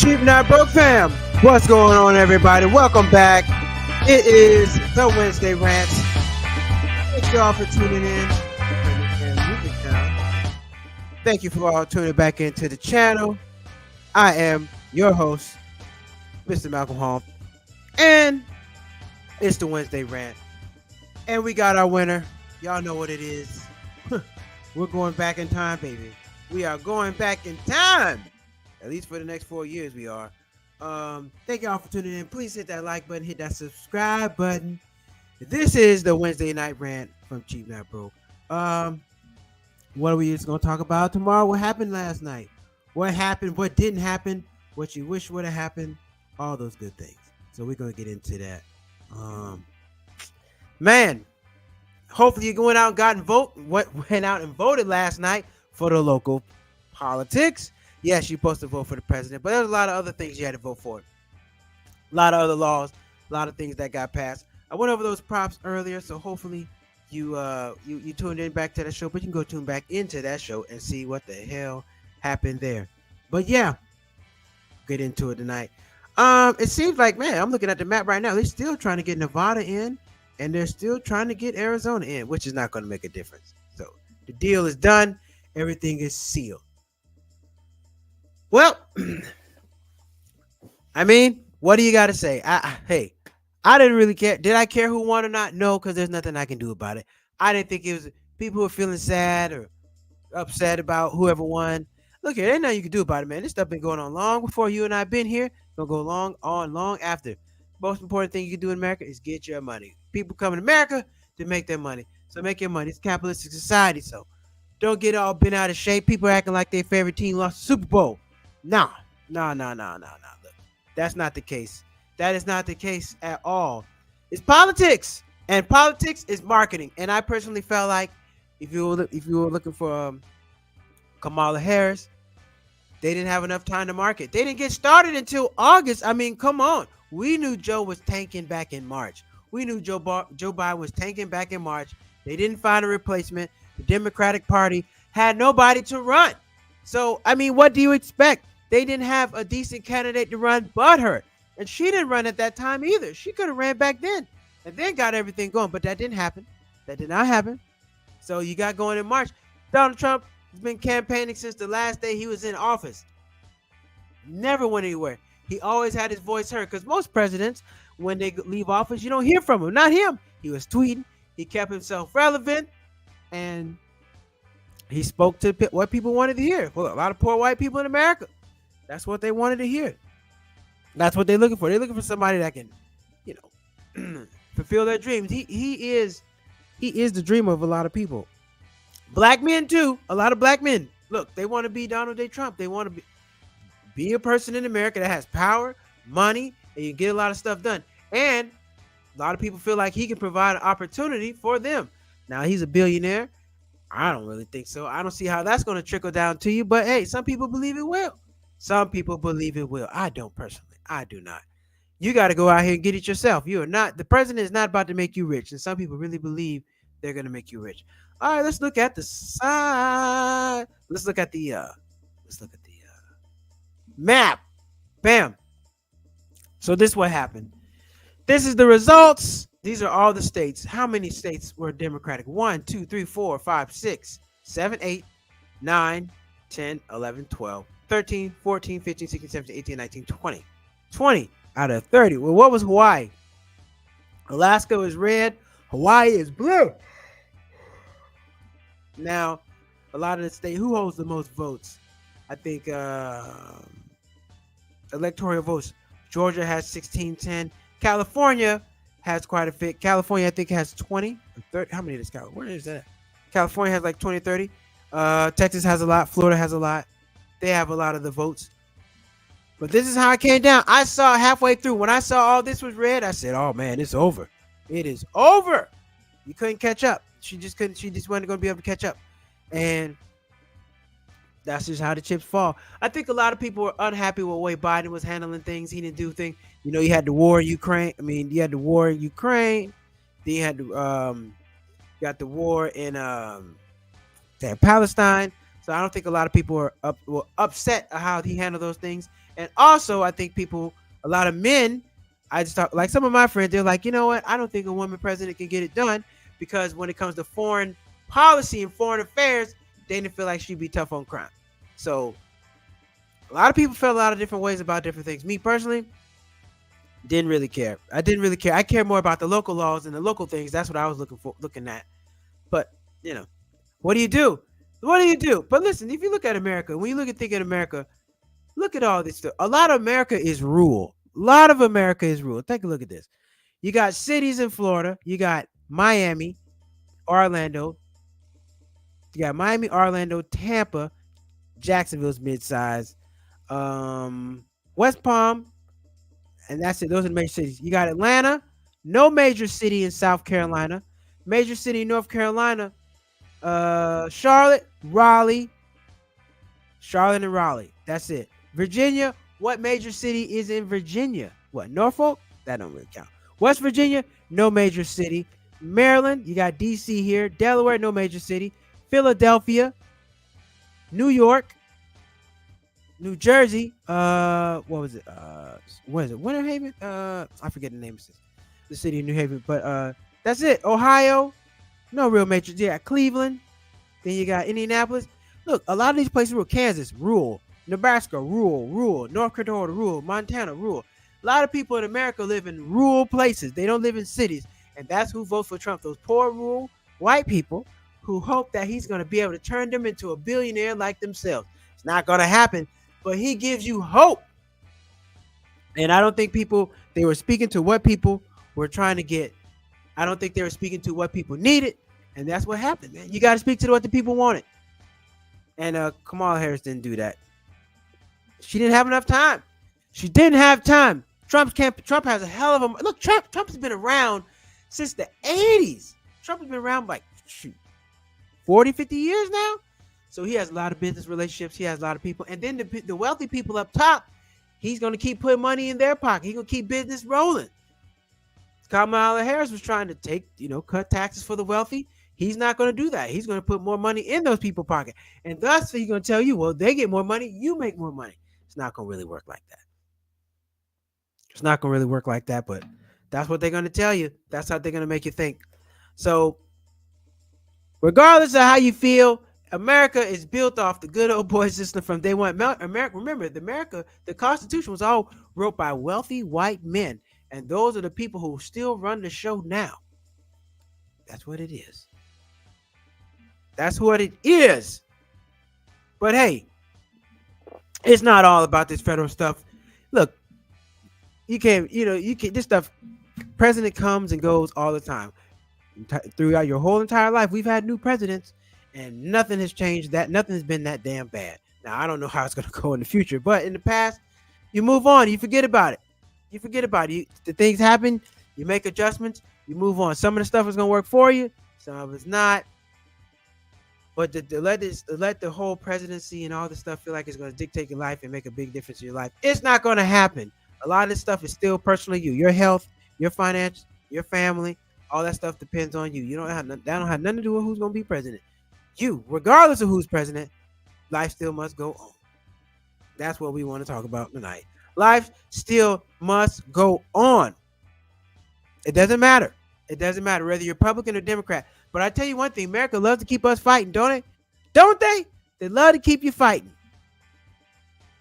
Cheap Not Broke Fam. What's going on, everybody? Welcome back. It is the Wednesday Rants. Thank you all for tuning in. Thank you for all tuning back into the channel. I am your host, Mr. Malcolm Hall, and it's the Wednesday Rant. And we got our winner. Y'all know what it is. We're going back in time, baby. We are going back in time. At least for the next 4 years, we are. Thank y'all for tuning in. Please hit that like button, hit that subscribe button. This is the Wednesday Night Rant from Cheap Not Broke. What are we just gonna talk about tomorrow? What happened last night? What happened? What didn't happen? What you wish would have happened? All those good things. So we're gonna get into that. Man, hopefully you went out and went out and voted last night for the local politics. Yes, you're supposed to vote for the president, but there's a lot of other things you had to vote for. A lot of other laws, a lot of things that got passed. I went over those props earlier, so hopefully you tuned in back to that show, but you can go tune back into that show and see what the hell happened there. But yeah, get into it tonight. It seems like, man, I'm looking at the map right now. They're still trying to get Nevada in, and they're still trying to get Arizona in, which is not going to make a difference. So the deal is done. Everything is sealed. Well, I mean, what do you got to say? Hey, I didn't really care. Did I care who won or not? No, because there's nothing I can do about it. I didn't think it was people who are feeling sad or upset about whoever won. Look here, ain't nothing you can do about it, man. This stuff been going on long before you and I been here. Gonna go long after. Most important thing you can do in America is get your money. People come in America to make their money. So make your money. It's a capitalistic society, so don't get all bent out of shape. People acting like their favorite team lost the Super Bowl. No. Look, that's not the case. That is not the case at all. It's politics, and politics is marketing. And I personally felt like if you were looking for Kamala Harris, they didn't have enough time to market. They didn't get started until August. I mean, come on. We knew Joe was tanking back in March. We knew Joe Biden was tanking back in March. They didn't find a replacement. The Democratic Party had nobody to run. So, I mean, what do you expect? They didn't have a decent candidate to run but her. And she didn't run at that time either. She could have ran back then and then got everything going. But that didn't happen. That did not happen. So you got going in March. Donald Trump has been campaigning since the last day he was in office. Never went anywhere. He always had his voice heard. Because most presidents, when they leave office, you don't hear from him. Not him. He was tweeting. He kept himself relevant. And he spoke to what people wanted to hear. Well, a lot of poor white people in America. That's what they wanted to hear. That's what they're looking for. They're looking for somebody that can, fulfill their dreams. He is the dream of a lot of people. Black men too. A lot of black men. Look, they want to be Donald J. Trump. They want to be a person in America that has power, money, and you get a lot of stuff done. And a lot of people feel like he can provide an opportunity for them. Now he's a billionaire. I don't really think so. I don't see how that's going to trickle down to you. But hey, some people believe it will. Some people believe it will. I don't personally. I do not. You got to go out here and get it yourself. You are not. The president is not about to make you rich. And some people really believe they're going to make you rich. All right, let's look at the side. Let's look at the map. Bam. So this is what happened. This is the results. These are all the states. How many states were Democratic? 1, 2, 3, 4, 5, 6, 7, 8, 9, 10, 11, 12, 13, 14, 15, 16, 17, 18, 19, 20. 20 out of 30. Well, what was Hawaii? Alaska was red. Hawaii is blue. Now, a lot of the state, who holds the most votes? I think electoral votes. Georgia has 1610. California has quite a bit. California, I think, has 20 or 30. How many does California? Where is that? California has like 20 or 30. Texas has a lot. Florida has a lot. They have a lot of the votes. But this is how it came down. I saw halfway through. When I saw all this was red, I said, oh, man, it's over. It is over. You couldn't catch up. She just couldn't. She just wasn't going to be able to catch up. And that's just how the chips fall. I think a lot of people were unhappy with the way Biden was handling things. He didn't do things. You know, you had the war in Ukraine. I mean, you had the war in Ukraine. Then you had got the war in Palestine. So I don't think a lot of people were upset at how he handled those things. And also, I think a lot of men, I just talk like some of my friends, they're like, you know what? I don't think a woman president can get it done because when it comes to foreign policy and foreign affairs, they didn't feel like she'd be tough on crime. So a lot of people felt a lot of different ways about different things. Me personally, didn't really care. I didn't really care. I care more about the local laws and the local things. That's what I was looking at. But you know, what do you do? What do you do? But listen, if you look at America, when you look at thinking America, look at all this stuff. A lot of America is rural. A lot of America is rural. Take a look at this. You got cities in Florida. You got Miami, Orlando. You got Miami, Orlando, Tampa, Jacksonville's mid-size, West Palm, and that's it. Those are the major cities. You got Atlanta, no major city in South Carolina, major city in North Carolina, Charlotte, Charlotte and Raleigh. That's it. Virginia, what major city is in Virginia? What, Norfolk? That don't really count. West Virginia, no major city. Maryland, you got DC here. Delaware, no major city. Philadelphia, New York, New Jersey. What was it? What is it? Winter Haven? I forget the name of this, the city of New Haven. But that's it. Ohio, no real major. Yeah, Cleveland. Then you got Indianapolis. Look, a lot of these places rural. Kansas, rural. Nebraska, rural. North Dakota, rural. Montana, rural. A lot of people in America live in rural places. They don't live in cities. And that's who votes for Trump. Those poor rural white people who hope that he's going to be able to turn them into a billionaire like themselves. It's not going to happen, but he gives you hope. And I don't think they were speaking to what people were trying to get. I don't think they were speaking to what people needed. And that's what happened, man. You got to speak to what the people wanted. And Kamala Harris didn't do that. She didn't have enough time. She didn't have time. Trump has a hell of a look. Trump's been around since the 80s. Trump has been around like 40, 50 years now. So he has a lot of business relationships. He has a lot of people. And then the wealthy people up top, he's going to keep putting money in their pocket. He's going to keep business rolling. Kamala Harris was trying to cut taxes for the wealthy. He's not going to do that. He's going to put more money in those people's pocket. And thus, he's going to tell you, well, they get more money, you make more money. It's not going to really work like that. It's not going to really work like that, but that's what they're going to tell you. That's how they're going to make you think. So, regardless of how you feel, America is built off the good old boy system from day one. America, remember, the Constitution was all wrote by wealthy white men. And those are the people who still run the show now. That's what it is. That's what it is. But hey, it's not all about this federal stuff. Look, this stuff, president comes and goes all the time. Throughout your whole entire life, we've had new presidents and nothing has changed that. Nothing has been that damn bad. Now, I don't know how it's going to go in the future, but in the past, you move on. You forget about it. The things happen. You make adjustments. You move on. Some of the stuff is going to work for you. Some of it's not. But to let the whole presidency and all this stuff feel like it's going to dictate your life and make a big difference in your life, it's not going to happen. A lot of this stuff is still personal to you. Your health, your finance, your family, all that stuff depends on you. That don't have nothing to do with who's going to be president. You, regardless of who's president, life still must go on. That's what we want to talk about tonight. Life still must go on. It doesn't matter. It doesn't matter whether you're Republican or Democrat. But I tell you one thing, America loves to keep us fighting, don't they? Don't they? They love to keep you fighting.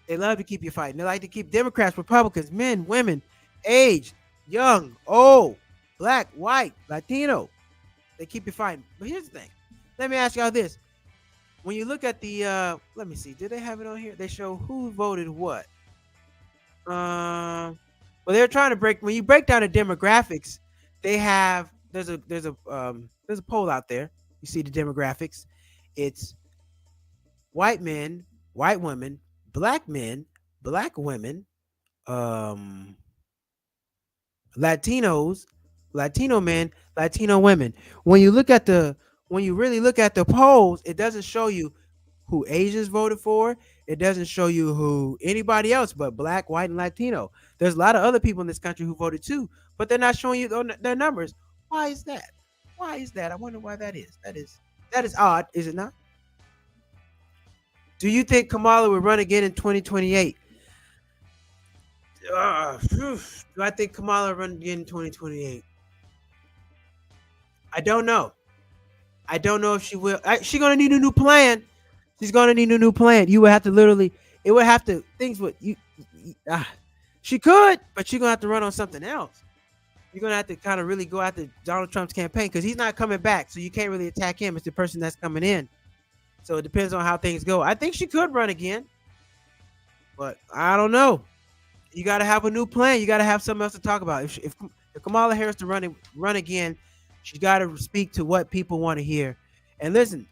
They love to keep you fighting. They like to keep Democrats, Republicans, men, women, age, young, old, black, white, Latino. They keep you fighting. But here's the thing. Let me ask y'all this. When you look at the, let me see, did they have it on here? They show who voted what. Well, they're trying to when you break down the demographics, they have, there's a poll out there. You see the demographics. It's white men, white women, black men, black women, Latinos, Latino men, Latino women. When you really look at the polls, it doesn't show you who Asians voted for. It doesn't show you who anybody else but black, white, and Latino. There's a lot of other people in this country who voted too, but they're not showing you their numbers. Why is that? Why is that? I wonder why that is. That is odd, is it not? Do you think Kamala will run again in 2028? Do I think Kamala run again in 2028? I don't know. I don't know if she will. She's gonna need a new plan. She's gonna need a new plan. You would have to literally. It would have to. Things would she could, but she's gonna have to run on something else. You're gonna have to kind of really go after Donald Trump's campaign because he's not coming back, so you can't really attack him. It's the person that's coming in. So it depends on how things go. I think she could run again, but I don't know. You got to have a new plan. You got to have something else to talk about. If Kamala Harris to run again, she's got to speak to what people want to hear. And listen,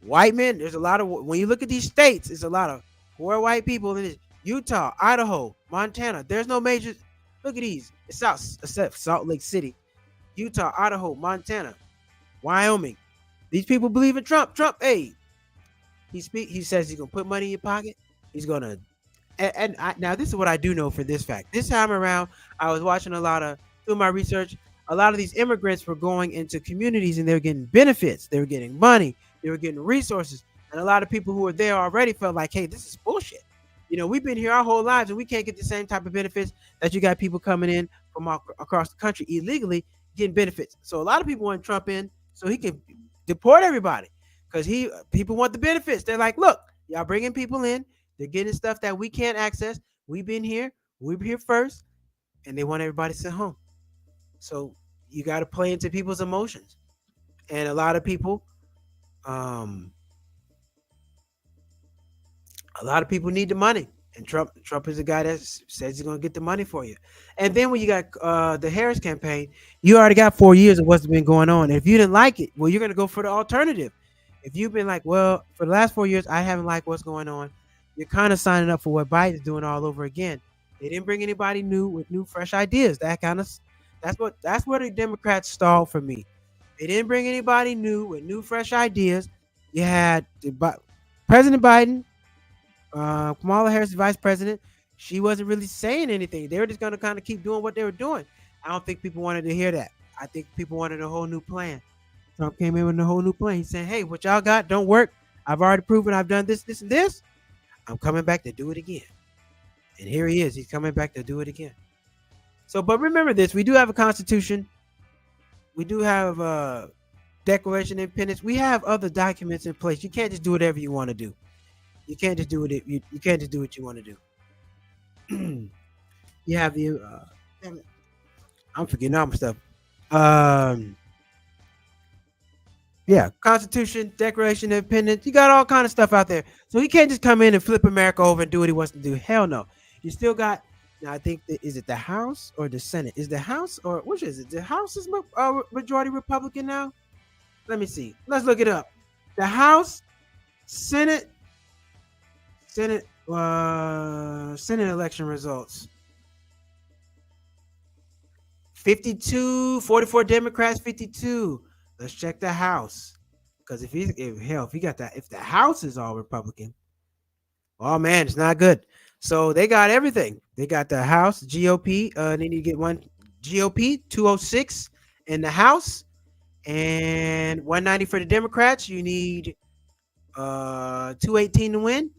white men. There's a lot of when you look at these states, it's a lot of poor white people in it. Utah, Idaho, Montana. There's no major. Look at these. It's except Salt Lake City, Utah, Idaho, Montana, Wyoming. These people believe in Trump. Trump, hey, he says he's gonna put money in your pocket. He's gonna now this is what I do know for this fact. This time around, I was watching doing my research. A lot of these immigrants were going into communities and they were getting benefits. They were getting money. They were getting resources. And a lot of people who were there already felt like, hey, this is bullshit. We've been here our whole lives and we can't get the same type of benefits that you got people coming in from across the country illegally getting benefits. So a lot of people want Trump in so he can deport everybody because people want the benefits. They're like, look, y'all bringing people in. They're getting stuff that we can't access. We've been here. We're here first. And they want everybody to sit home. So you got to play into people's emotions. And a lot of people, need the money. And Trump is the guy that says he's going to get the money for you. And then when you got the Harris campaign, you already got 4 years of what's been going on. And if you didn't like it, well, you're going to go for the alternative. If you've been like, well, for the last 4 years, I haven't liked what's going on, you're kind of signing up for what Biden's doing all over again. They didn't bring anybody new with new, fresh ideas. That's where the Democrats stalled for me. They didn't bring anybody new with new, fresh ideas. You had President Biden, Kamala Harris, vice president. She wasn't really saying anything. They were just going to kind of keep doing what they were doing. I don't think people wanted to hear that. I think people wanted a whole new plan. Trump came in with a whole new plan. He's saying, hey, what y'all got don't work. I've already proven I've done this, this, and this. I'm coming back to do it again. And here he is. He's coming back to do it again. So, but remember this. We do have a constitution. We do have a Declaration of Independence. We have other documents in place. You can't just do whatever you want to do. You can't just do it. You can't just do what you want to do. You have the I'm forgetting all my stuff. Yeah, Constitution, Declaration of Independence. You got all kind of stuff out there. So he can't just come in and flip America over and do what he wants to do. Hell no. You still got. Now I think is it the House or the Senate? Is the House or which is it? The House is majority Republican now. Let me see. Let's look it up. The House, Senate election results. 44 Democrats, 52. Let's check the House. Because if the House is all Republican, oh man, it's not good. So they got everything. They got the House, GOP. They need to get one GOP, 206 in the House, and 190 for the Democrats. You need 218 to win.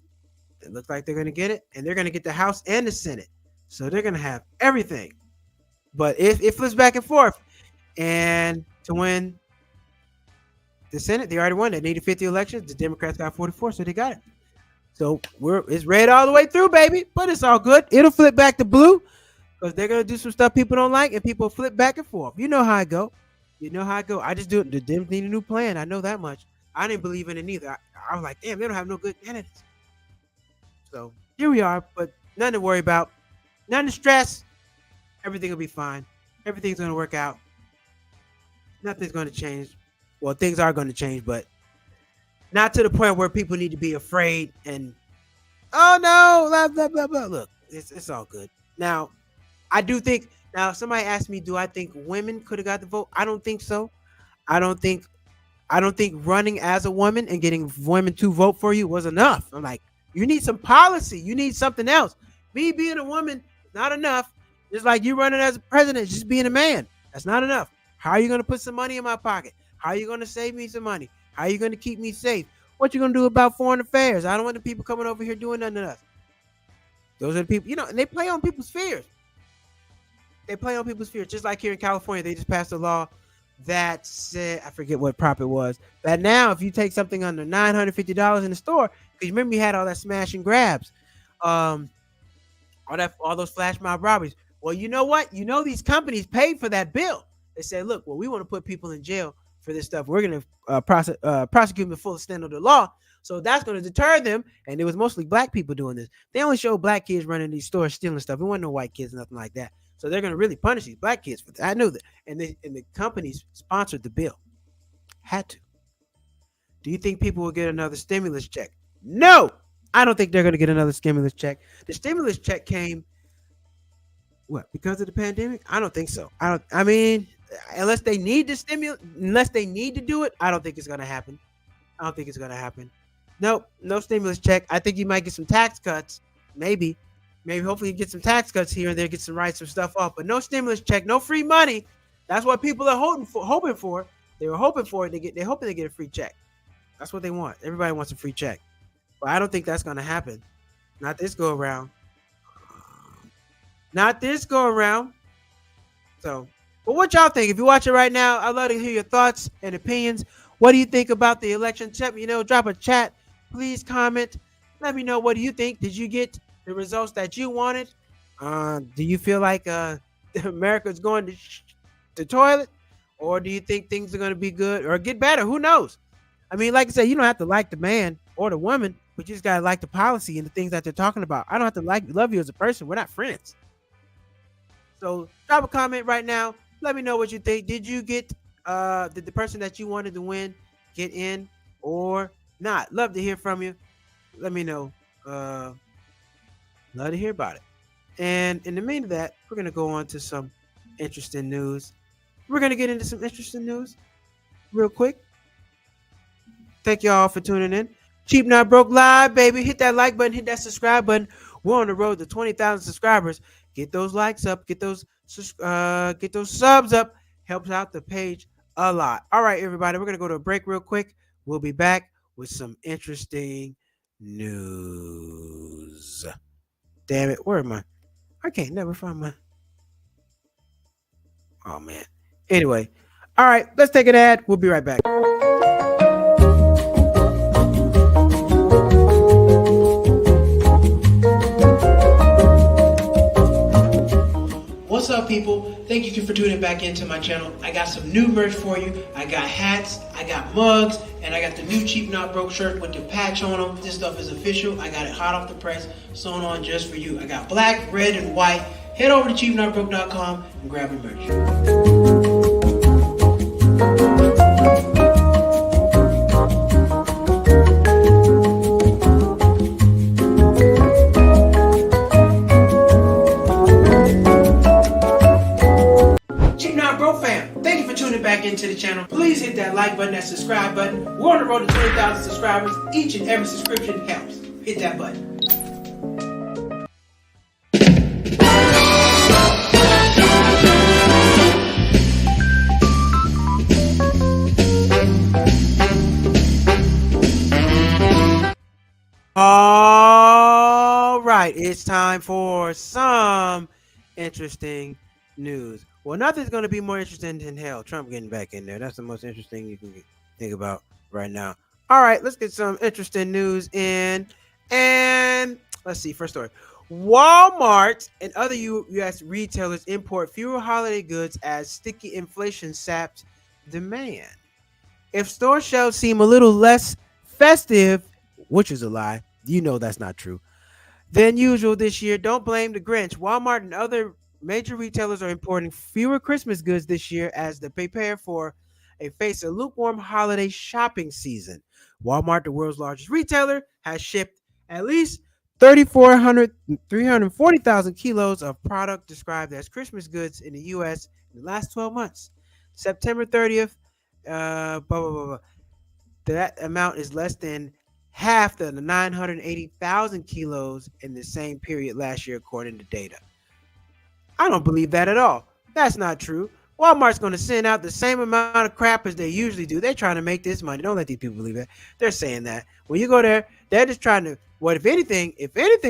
It looks like they're going to get it, and they're going to get the House and the Senate. So they're going to have everything. But it flips back and forth, and to win the Senate, they already won. They needed 50 elections. The Democrats got 44, so they got it. So it's red all the way through, baby. But it's all good. It'll flip back to blue because they're gonna do some stuff people don't like, and people flip back and forth. You know how I go. I just do it. The Dems need a new plan. I know that much. I didn't believe in it either. I was like, damn, they don't have no good candidates. So here we are, but nothing to worry about. Nothing to stress. Everything will be fine. Everything's gonna work out. Nothing's gonna change. Well, things are gonna change, but not to the point where people need to be afraid and oh no, blah blah blah blah. Look, it's all good. Now, I do think. Now, somebody asked me, do I think women could have got the vote? I don't think so. I don't think running as a woman and getting women to vote for you was enough. I'm like, you need some policy. You need something else. Me being a woman, not enough. Just like you running as a president, just being a man. That's not enough. How are you going to put some money in my pocket? How are you going to save me some money? How are you going to keep me safe? What you going to do about foreign affairs? I don't want the people coming over here doing nothing to us. Those are the people, and they play on people's fears. They play on people's fears. Just like here in California, they just passed a law that said, I forget what prop it was, that now if you take something under $950 in the store, because remember you had all that smash and grabs, um, all those flash mob robberies. Well, you know what? These companies paid for that bill. They said, look, well, we want to put people in jail for this stuff. We're going to prosecute them to the full extent of the law. So that's going to deter them. And it was mostly black people doing this. They only showed black kids running these stores stealing stuff. It wasn't no white kids, nothing like that. So they're going to really punish these black kids for that. I knew that. And the companies sponsored the bill. Had to. Do you think people will get another stimulus check? No, I don't think they're going to get another stimulus check. The stimulus check came, what, because of the pandemic? I don't think so. I mean, unless they need to unless they need to do it, I don't think it's going to happen. I don't think it's going to happen. Nope, no stimulus check. I think you might get some tax cuts. Maybe hopefully you get some tax cuts here and there, get some write some stuff off, but no stimulus check, no free money. That's what people are hoping for. They were hoping for it. They're hoping to get a free check. That's what they want. Everybody wants a free check. But I don't think that's going to happen. Not this go around. Not this go around. So, but what y'all think? If you're watching right now, I'd love to hear your thoughts and opinions. What do you think about the election? Drop a chat. Please comment. Let me know, what do you think? Did you get the results that you wanted? Do you feel like America's going to the toilet? Or do you think things are going to be good or get better? Who knows? I mean, like I said, you don't have to like the man or the woman, but you just got to like the policy and the things that they're talking about. I don't have to love you as a person. We're not friends. So drop a comment right now. Let me know what you think. Did you get did the person that you wanted to win get in or not? Love to hear from you. Let me know. Love to hear about it. And in the mean of that, we're going to go on to some interesting news. We're going to get into some interesting news real quick. Thank y'all for tuning in. Cheap Not Broke Live, baby. Hit that like button, hit that subscribe button. We're on the road to 20,000 subscribers. Get those likes up, get those subs up. Helps out the page a lot. All right, everybody, we're going to go to a break real quick. We'll be back with some interesting news. Damn it, where am I? I can't never find my... Oh, man. Anyway, all right, let's take an ad. We'll be right back. What's up, people? Thank you for tuning back into my channel. I got some new merch for you. I got hats, I got mugs, and I got the new Cheap Not Broke shirt with the patch on them. This stuff is official. I got it hot off the press, sewn on just for you. I got black, red, and white. Head over to cheapnotbroke.com and grab your merch. Back into the channel, please hit that like button, that subscribe button. We're on the road to 20,000 subscribers. Each and every subscription helps. Hit that button. All right, it's time for some interesting news. Well, nothing's going to be more interesting than hell. Trump getting back in there. That's the most interesting you can think about right now. All right, let's get some interesting news in. And let's see, first story. Walmart and other U.S. retailers import fewer holiday goods as sticky inflation saps demand. If store shelves seem a little less festive, which is a lie, you know that's not true, than usual this year, don't blame the Grinch. Walmart and other major retailers are importing fewer Christmas goods this year as they prepare for face a lukewarm holiday shopping season. Walmart, the world's largest retailer, has shipped at least 340,000 kilos of product described as Christmas goods in the U.S. in the last 12 months. September 30th, that amount is less than half the 980,000 kilos in the same period last year, according to data. I don't believe that at all. That's not true. Walmart's going to send out the same amount of crap as they usually do. They're trying to make this money. Don't let these people believe that. They're saying that. When you go there, they're just trying to What if anything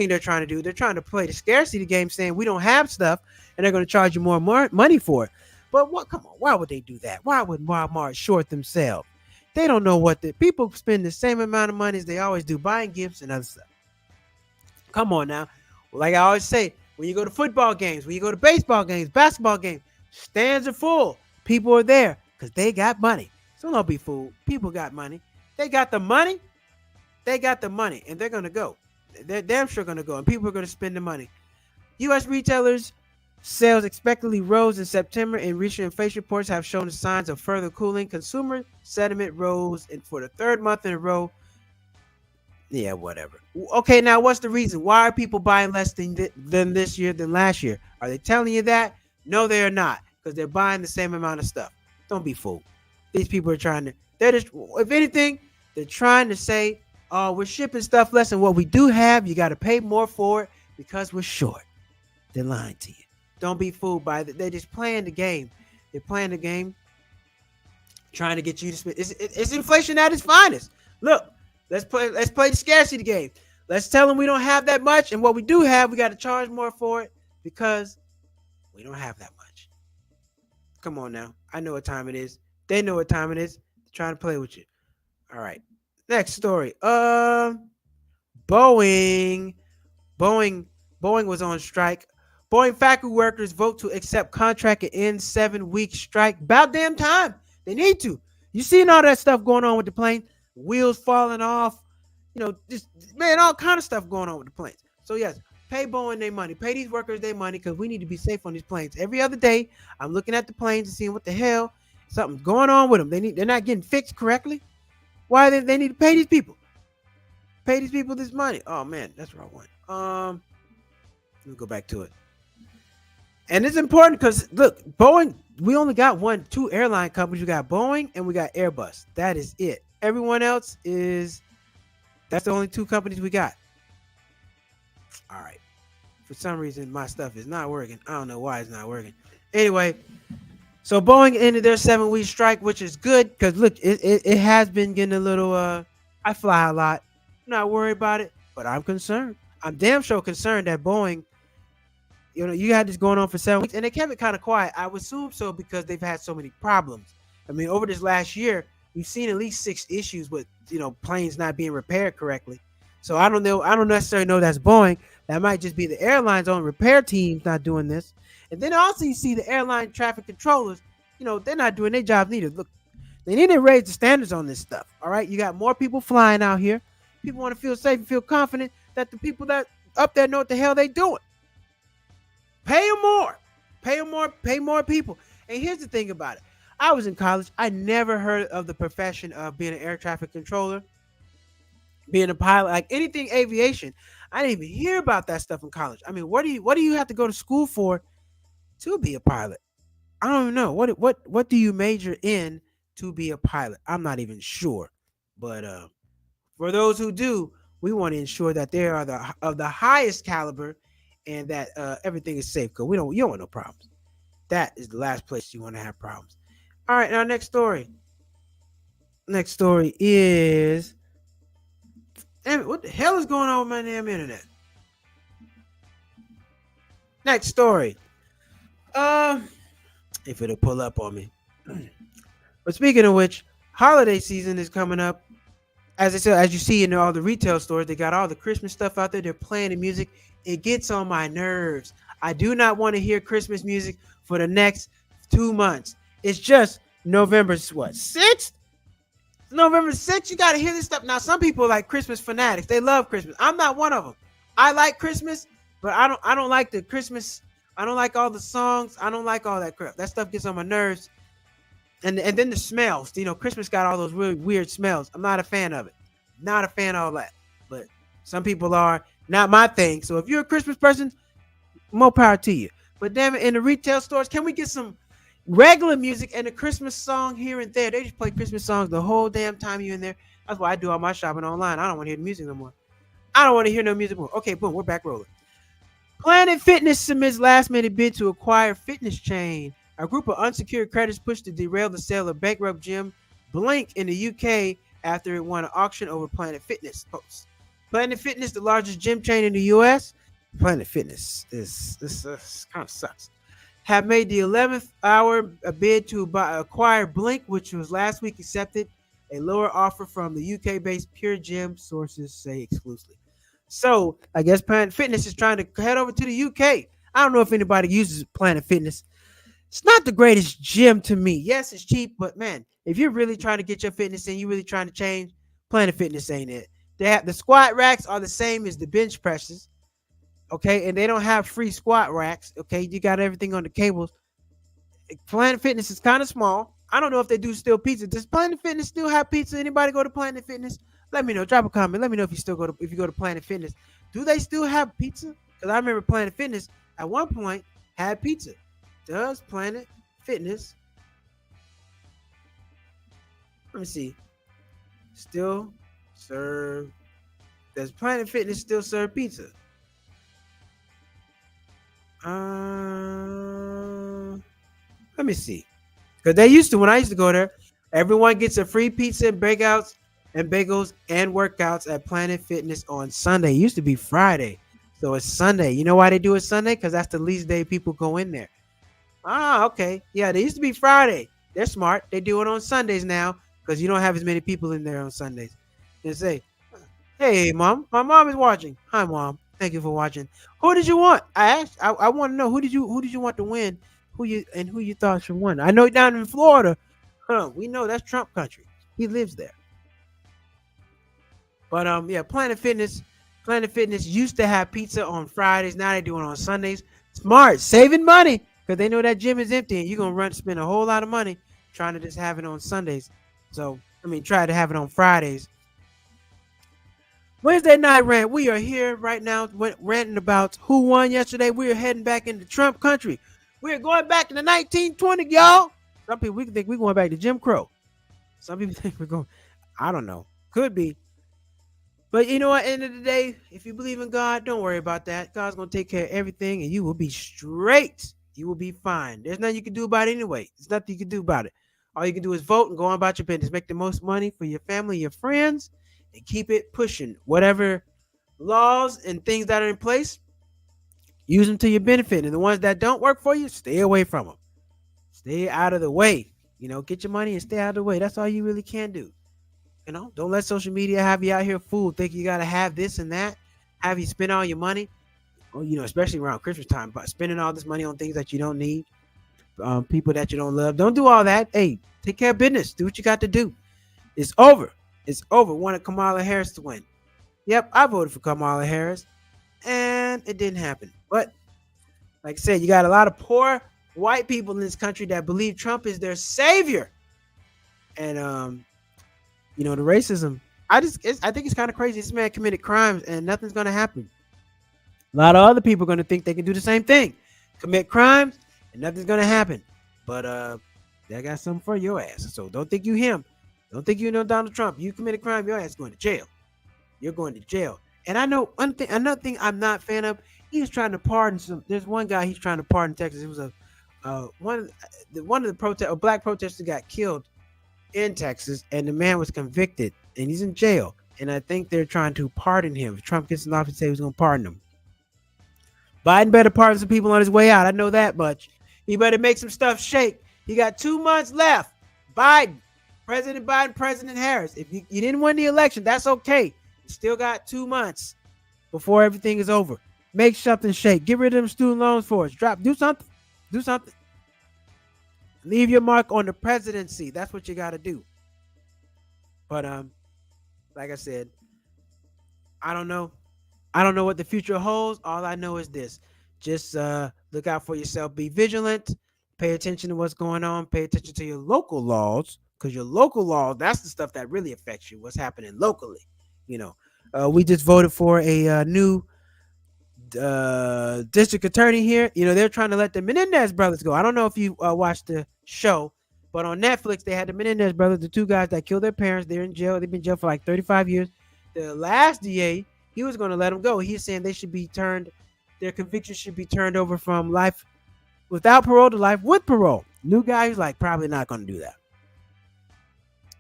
they're trying to do, they're trying to play the scarcity game, saying we don't have stuff, and they're going to charge you more money for it. But what? Come on, why would they do that? Why would Walmart short themselves? They don't know what the people spend the same amount of money as they always do buying gifts and other stuff. Come on now. Like I always say, when you go to football games, when you go to baseball games, basketball games, stands are full. People are there because they got money. So don't be fooled. People got money. They got the money. They got the money, and they're gonna go. They're damn sure gonna go, and people are gonna spend the money. U.S. retailers sales expectedly rose in September, and recent inflation reports have shown signs of further cooling. Consumer sentiment rose, and for the third month in a row. Yeah, whatever. Okay, now what's the reason? Why are people buying less than this year than last year? Are they telling you that? No, they are not, because they're buying the same amount of stuff. Don't be fooled. These people are trying to. They're just, if anything, they're trying to say, "Oh, we're shipping stuff less than what we do have. You got to pay more for it because we're short." They're lying to you. Don't be fooled by it. They're just playing the game. They're playing the game, trying to get you to spend. It's inflation at its finest. Look, let's play the scarcity game. Let's tell them we don't have that much, and what we do have, we got to charge more for it because we don't have that much. Come on now. I know what time it is. They know what time it is. They're trying to play with you. All right. Next story. Boeing. Boeing was on strike. Boeing factory workers vote to accept contract and end 7-week strike. About damn time. They need to. You seen all that stuff going on with the plane? Wheels falling off. Just man, all kind of stuff going on with the planes. So yes, pay Boeing their money. Pay these workers their money because we need to be safe on these planes. Every other day, I'm looking at the planes and seeing what the hell something's going on with them. They're not getting fixed correctly. Why they need to pay these people? Pay these people this money. Oh man, that's what I want. Let me go back to it. And it's important because look, Boeing, we only got two airline companies. We got Boeing and we got Airbus. That is it. Everyone else that's the only two companies we got. All right. For some reason, my stuff is not working. I don't know why it's not working. Anyway, so Boeing ended their 7-week strike, which is good because look, it has been getting a little. I fly a lot. I'm not worried about it, but I'm concerned. I'm damn sure concerned that Boeing. You had this going on for 7 weeks, and they kept it kind of quiet. I would assume so because they've had so many problems. I mean, over this last year, we've seen at least 6 issues with planes not being repaired correctly. So I don't know. I don't necessarily know that's Boeing. That might just be the airline's own repair teams not doing this. And then also you see the airline traffic controllers. They're not doing their job neither. Look, they need to raise the standards on this stuff. All right, you got more people flying out here. People want to feel safe and feel confident that the people that up there know what the hell they doing. Pay them more. Pay them more. Pay more people. And here's the thing about it. I was in college. I never heard of the profession of being an air traffic controller, being a pilot, like anything aviation. I didn't even hear about that stuff in college. I mean, what do you have to go to school for to be a pilot? I don't even know. What do you major in to be a pilot? I'm not even sure. But for those who do, we want to ensure that they are of the highest caliber and that everything is safe because you don't want no problems. That is the last place you want to have problems. All right, now next story. Next story is, damn it, what the hell is going on with my damn internet? Next story. If it'll pull up on me. But speaking of which, holiday season is coming up. As I said, as you see in all the retail stores, they got all the Christmas stuff out there. They're playing the music. It gets on my nerves. I do not want to hear Christmas music for the next 2 months. It's just November 6th? November 6th, you got to hear this stuff. Now, some people are like Christmas fanatics. They love Christmas. I'm not one of them. I like Christmas, but I don't like the Christmas. I don't like all the songs. I don't like all that crap. That stuff gets on my nerves. And then the smells. Christmas got all those really weird smells. I'm not a fan of it. Not a fan of all that. But some people are. Not my thing. So if you're a Christmas person, more power to you. But damn it, in the retail stores, can we get some regular music and a Christmas song here and there? They just play Christmas songs the whole damn time you're in there. That's why I do all my shopping online. I don't want to hear the music no more. I don't want to hear no music more. Okay, boom, we're back rolling. Planet Fitness submits last-minute bid to acquire fitness chain. A group of unsecured creditors pushed to derail the sale of bankrupt gym Blink in the UK after it won an auction over Planet Fitness posts. Planet Fitness, the largest gym chain in the U.S. Planet Fitness is this kind of sucks. Have made the 11th hour a bid to acquire Blink, which was last week accepted a lower offer from the UK-based Pure Gym, sources say exclusively. So I guess Planet Fitness is trying to head over to the UK. I don't know if anybody uses Planet Fitness. It's not the greatest gym to me. Yes, it's cheap, but man, if you're really trying to get your fitness in, you're really trying to change, Planet Fitness ain't it. They have the squat racks are the same as the bench presses, okay, and they don't have free squat racks. Okay, you got everything on the cables. Planet Fitness is kind of small. I don't know if they do still pizza. Does Planet Fitness still have pizza? Anybody go to Planet Fitness? Let me know. Drop a comment. Let me know if you still go to if you go to Planet Fitness. Do they still have pizza? Because I remember Planet Fitness at one point had pizza. Does Planet Fitness? Let me see. Still serve? Does Planet Fitness still serve pizza? Let me see. Because they used to, when I used to go there, everyone gets a free pizza and breakouts and bagels and workouts at Planet Fitness on Sunday. It used to be Friday. So it's Sunday. You know why they do it Sunday? Because that's the least day people go in there. Ah, okay. Yeah, they used to be Friday. They're smart. They do it on Sundays now because you don't have as many people in there on Sundays. They say, hey, mom, my mom is watching. Hi, mom. Thank you for watching. Who did you want? I asked. I want to know who did you want to win? Who you thought should win? I know down in Florida, we know that's Trump country. He lives there. But yeah, Planet Fitness used to have pizza on Fridays. Now they do it on Sundays. Smart, saving money because they know that gym is empty and you're gonna spend a whole lot of money trying to just have it on Sundays. So I mean, try to have it on Fridays. Wednesday night rant. We are here right now ranting about who won yesterday. We are heading back into Trump country. We are going back to the 1920, y'all. Some people we think we're going back to Jim Crow. Some people think we're going. I don't know. Could be. But you know what? At the end of the day, if you believe in God, don't worry about that. God's gonna take care of everything, and you will be straight. You will be fine. There's nothing you can do about it anyway. There's nothing you can do about it. All you can do is vote and go on about your business. Make the most money for your family, your friends, and keep it pushing. Whatever laws and things that are in place, use them to your benefit. And the ones that don't work for you, stay away from them. Stay out of the way. Get your money and stay out of the way. That's all you really can do. Don't let social media have you out here fooled. Think you gotta have this and that. Have you spend all your money. Oh, especially around Christmas time, but spending all this money on things that you don't need, people that you don't love. Don't do all that. Hey, take care of business. Do what you got to do. It's over. It's over. Wanted Kamala Harris to win. Yep, I voted for Kamala Harris, and it didn't happen. But like I said, you got a lot of poor white people in this country that believe Trump is their savior, and the racism. I think it's kind of crazy. This man committed crimes, and nothing's gonna happen. A lot of other people are gonna think they can do the same thing, commit crimes, and nothing's gonna happen. But they got something for your ass. So don't think you him. Don't think you know Donald Trump. You commit a crime, your ass going to jail. You're going to jail. And I know another thing I'm not a fan of. He's trying to pardon some. There's one guy he's trying to pardon Texas. It was one of the black protesters got killed in Texas, and the man was convicted, and he's in jail. And I think they're trying to pardon him. If Trump gets in office, say he's going to pardon him. Biden better pardon some people on his way out. I know that much. He better make some stuff shake. He got 2 months left. President Biden, President Harris. If you didn't win the election, that's okay. You still got 2 months before everything is over. Make something shake. Get rid of them student loans for us. Do something. Do something. Leave your mark on the presidency. That's what you got to do. But like I said, I don't know. I don't know what the future holds. All I know is this. Just look out for yourself. Be vigilant. Pay attention to what's going on. Pay attention to your local laws, because your local laws, that's the stuff that really affects you, what's happening locally. We just voted for a new district attorney here. They're trying to let the Menendez brothers go. I don't know if you watched the show, but on Netflix, they had the Menendez brothers, the two guys that killed their parents. They're in jail. They've been in jail for like 35 years. The last DA, he was going to let them go. He's saying their convictions should be turned over from life without parole to life with parole. New guy, he's like, probably not going to do that.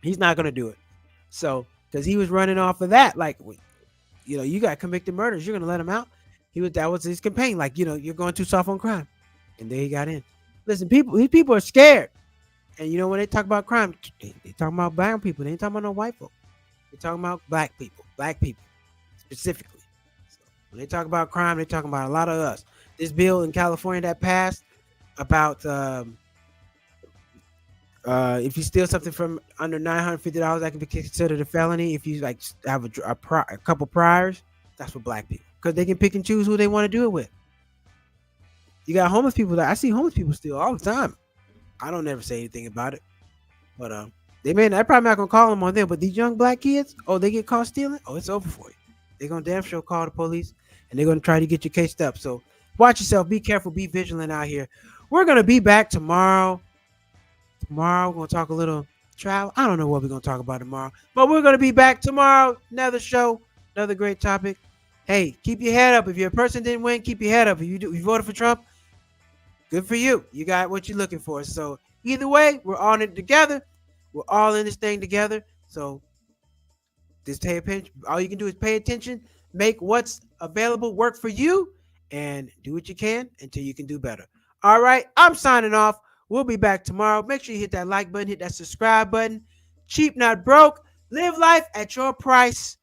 He's not going to do it. So, because he was running off of that, like, You got convicted murders. You're gonna let him out. That was his campaign. Like, you're going too soft on crime, and there he got in. Listen, these people are scared, and when they talk about crime, they talking about brown people. They ain't talking about no white folk. They talking about black people specifically. So when they talk about crime, they talking about a lot of us. This bill in California that passed about if you steal something from under $950, that can be considered a felony. If you like have a couple priors, that's for black people, because they can pick and choose who they want to do it with. You got homeless people. I see homeless people steal all the time. I don't never say anything about it, but they're probably not gonna call them on them. But these young black kids, they get caught stealing. Oh, it's over for you. They're gonna damn sure call the police, and they're gonna try to get you cased up. So watch yourself. Be careful. Be vigilant out here. We're gonna be back tomorrow. Tomorrow, we're going to talk a little travel. I don't know what we're going to talk about tomorrow, but we're going to be back tomorrow. Another show, another great topic. Hey, keep your head up. If your person didn't win, keep your head up. If you voted for Trump, good for you. You got what you're looking for. So either way, we're all in it together. We're all in this thing together. So just pay attention. All you can do is pay attention, make what's available work for you, and do what you can until you can do better. All right, I'm signing off. We'll be back tomorrow. Make sure you hit that like button, hit that subscribe button. Cheap, not broke. Live life at your price.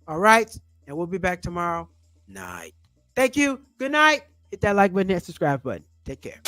All right? And we'll be back tomorrow night. Thank you. Good night. Hit that like button, hit that subscribe button. Take care.